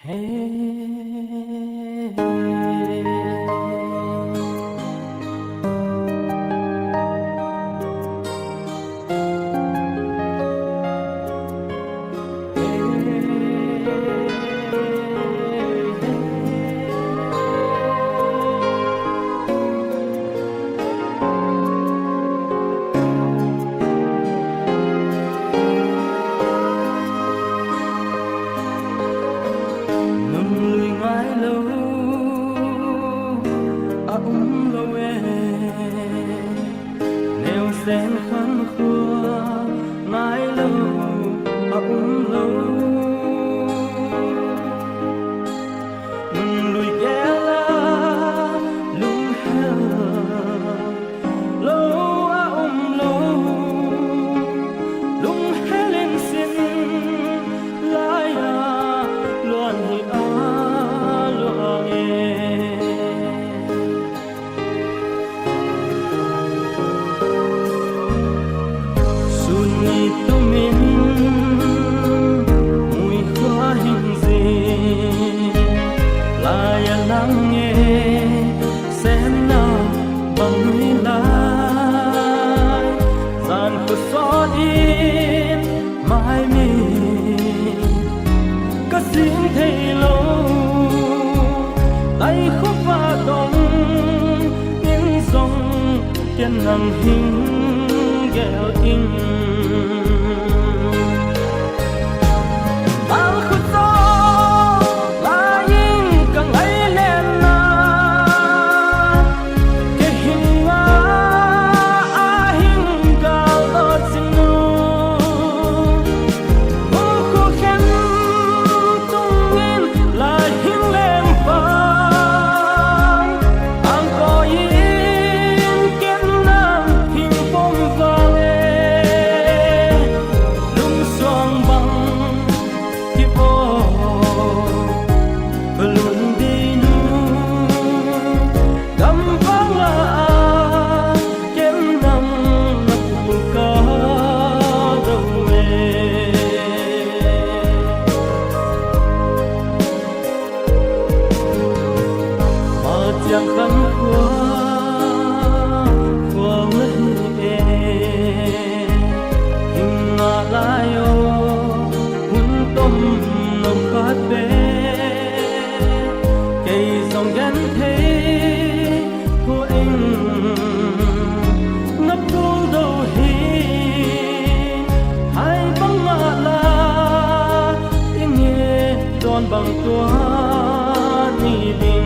Sen khăn khua mãi lâu ấm lâu lùi ghé la lung heo lâu lâu lung hé lên xin lại loạn hi loạn tumin mùi hoa hình gì lại lắng nghe xem nào bằng người lại dàn của gió in mãi mình cất xin thấy lâu tay khúc và đông những dòng kiên nằm hình ghẹo in chẳng khăn qua mấy hình ngã lại hun tôm nồng khát bé cây dòng gắn thế của anh ngấp thu đầu hi hai bóng ngã la tiếng nghe đòn bằng tua ni bình